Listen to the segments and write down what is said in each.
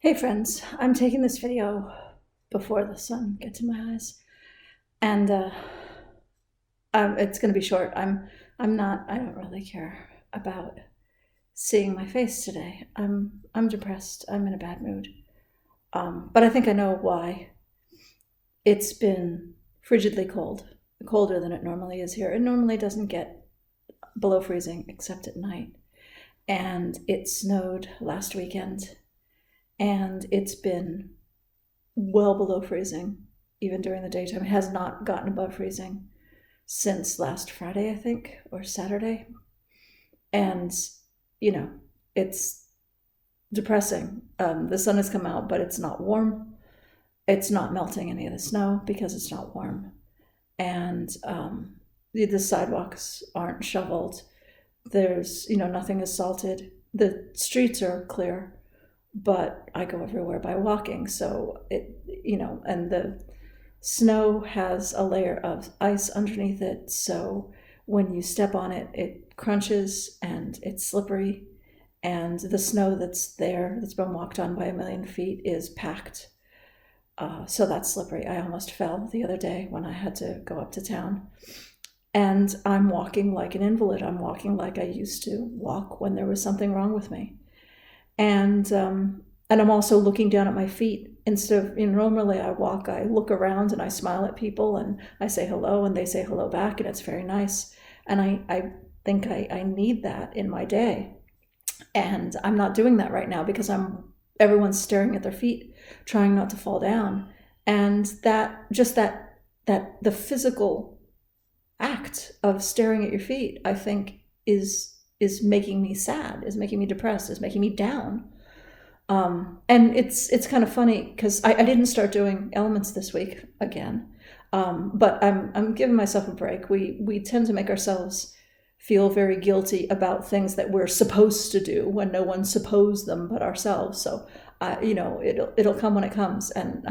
Hey friends, I'm taking this video before the sun gets in my eyes, and it's gonna be short. I don't really care about seeing my face today. I'm depressed. I'm in a bad mood. But I think I know why. It's been frigidly cold, colder than it normally is here. It normally doesn't get below freezing except at night, and it snowed last weekend, and it's been well below freezing, even during the daytime. It has not gotten above freezing since last Friday, I think, or Saturday. And, you know, it's depressing. The sun has come out, but it's not warm. It's not melting any of the snow because it's not warm. And the sidewalks aren't shoveled. There's, nothing is salted. The streets are clear, but I go everywhere by walking. So and the snow has a layer of ice underneath it. So when you step on it, it crunches and it's slippery. And the snow that's there, that's been walked on by a million feet, is packed. So that's slippery. I almost fell the other day when I had to go up to town. And I'm walking like an invalid. I'm walking like I used to walk when there was something wrong with me. And I'm also looking down at my feet instead of, normally I look around and I smile at people and I say hello and they say hello back, and it's very nice. And I think I need that in my day. And I'm not doing that right now because everyone's staring at their feet, trying not to fall down. And that the physical act of staring at your feet, I think, is making me sad, is making me depressed, is making me down. And it's kind of funny because I didn't start doing elements this week again, but I'm giving myself a break. We tend to make ourselves feel very guilty about things that we're supposed to do when no one supposed them but ourselves. So it'll come when it comes, and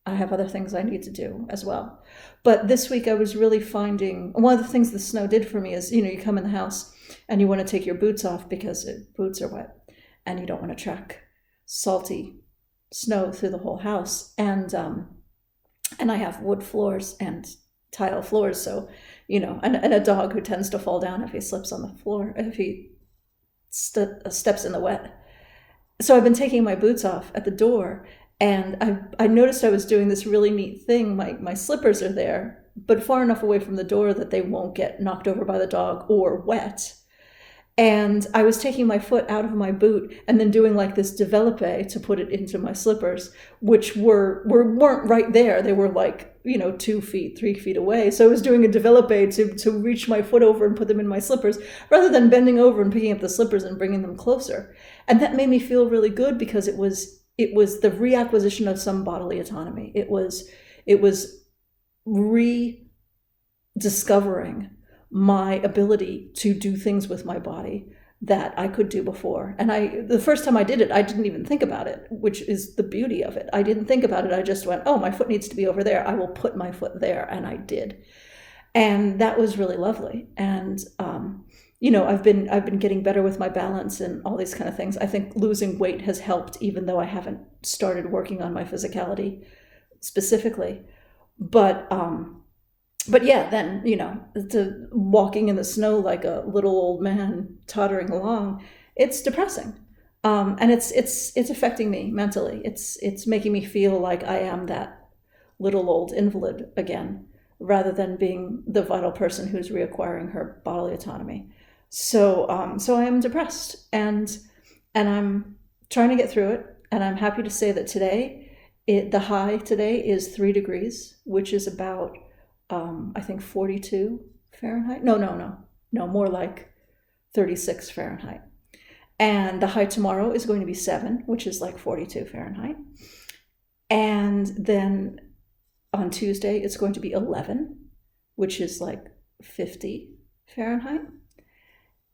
I have other things I need to do as well. But this week I was really finding one of the things the snow did for me is, you come in the house and you want to take your boots off because boots are wet and you don't want to track salty snow through the whole house. And I have wood floors and tile floors. So, and a dog who tends to fall down if he slips on the floor, if he steps in the wet. So I've been taking my boots off at the door, and I noticed I was doing this really neat thing. My slippers are there, but far enough away from the door that they won't get knocked over by the dog or wet. And I was taking my foot out of my boot and then doing like this developpe to put it into my slippers, which weren't right there. They were like, 2 feet, 3 feet away. So I was doing a developpe to reach my foot over and put them in my slippers, rather than bending over and picking up the slippers and bringing them closer. And that made me feel really good because it was the reacquisition of some bodily autonomy. It was rediscovering my ability to do things with my body that I could do before. And the first time I did it, I didn't even think about it, which is the beauty of it. I didn't think about it. I just went, oh, my foot needs to be over there. I will put my foot there. And I did. And that was really lovely. And, I've been getting better with my balance and all these kind of things. I think losing weight has helped, even though I haven't started working on my physicality specifically. But yeah, then, walking in the snow like a little old man tottering along, it's depressing. And it's affecting me mentally. It's making me feel like I am that little old invalid again, rather than being the vital person who's reacquiring her bodily autonomy. So I am depressed, and I'm trying to get through it. And I'm happy to say that today, the high today is 3 degrees, which is about I think 42 Fahrenheit. No, more like 36 Fahrenheit. And the high tomorrow is going to be 7, which is like 42 Fahrenheit. And then on Tuesday, it's going to be 11, which is like 50 Fahrenheit.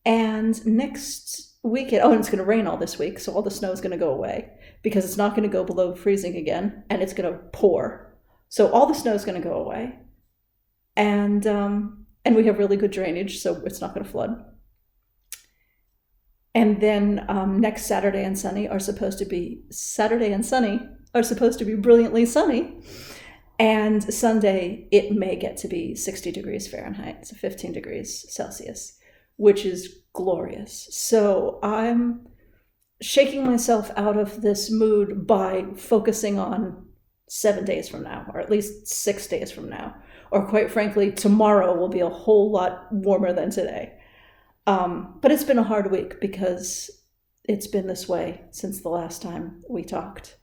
And next weekend, and it's going to rain all this week, so all the snow is going to go away because it's not going to go below freezing again, and it's going to pour. So all the snow is going to go away. And we have really good drainage, so it's not going to flood. And then next Saturday and Sunny are supposed to be brilliantly sunny. And Sunday, it may get to be 60 degrees Fahrenheit, so 15 degrees Celsius, which is glorious. So I'm shaking myself out of this mood by focusing on 7 days from now, or at least 6 days from now. Or quite frankly, tomorrow will be a whole lot warmer than today. But it's been a hard week because it's been this way since the last time we talked.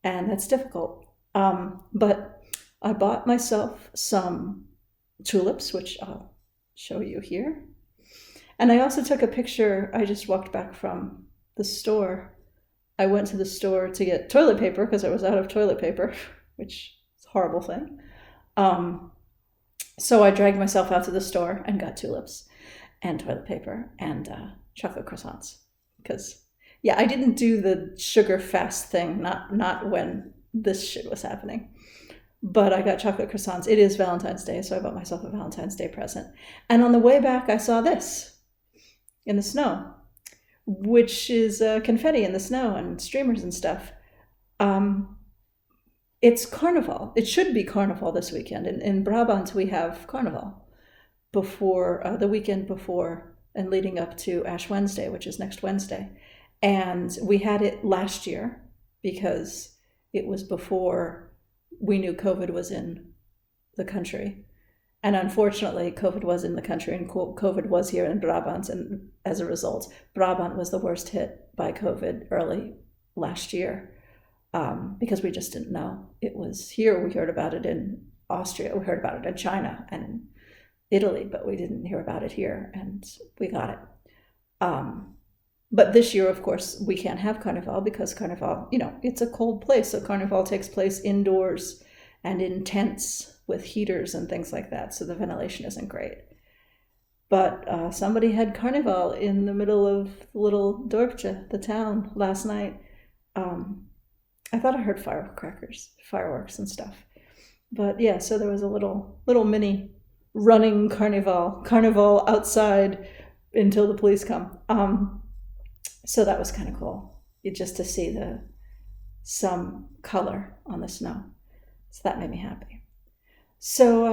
And that's difficult. But I bought myself some tulips, which I'll show you here. And I also took a picture. I just walked back from the store. I went to the store to get toilet paper because I was out of toilet paper, which is a horrible thing. So I dragged myself out to the store and got tulips and toilet paper and chocolate croissants. Because, yeah, I didn't do the sugar fast thing, not when this shit was happening. But I got chocolate croissants. It is Valentine's Day, so I bought myself a Valentine's Day present. And on the way back, I saw this in the snow, which is confetti in the snow and streamers and stuff. It's Carnival. It should be Carnival this weekend. In Brabant, we have Carnival before the weekend before and leading up to Ash Wednesday, which is next Wednesday. And we had it last year because it was before we knew COVID was in the country. And unfortunately, COVID was in the country and COVID was here in Brabant. And as a result, Brabant was the worst hit by COVID early last year because we just didn't know. It was here. We heard about it in Austria. We heard about it in China and Italy, but we didn't hear about it here, and we got it. But this year, of course, we can't have Carnival because Carnival, it's a cold place. So Carnival takes place indoors and in tents with heaters and things like that. So the ventilation isn't great. But somebody had Carnival in the middle of Little Dorpce, the town, last night. I thought I heard fireworks and stuff. But yeah, so there was a little mini running carnival outside until the police come. So that was kind of cool, just to see some color on the snow. So that made me happy. So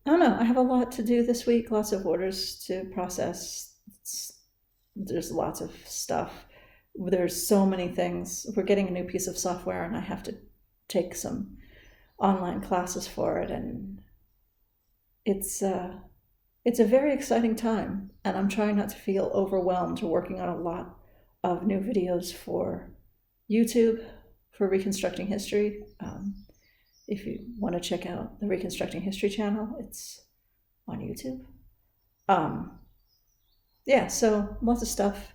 I don't know. I have a lot to do this week. Lots of orders to process. There's lots of stuff. There's so many things. We're getting a new piece of software, and I have to take some online classes for it, and it's a very exciting time, and I'm trying not to feel overwhelmed. We're working on a lot of new videos for YouTube for Reconstructing History. If you want to check out the Reconstructing History channel, it's on YouTube. Yeah, so lots of stuff.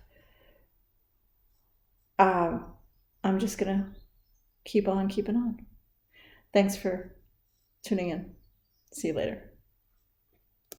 I'm just gonna keep on keeping on. Thanks for tuning in. See you later.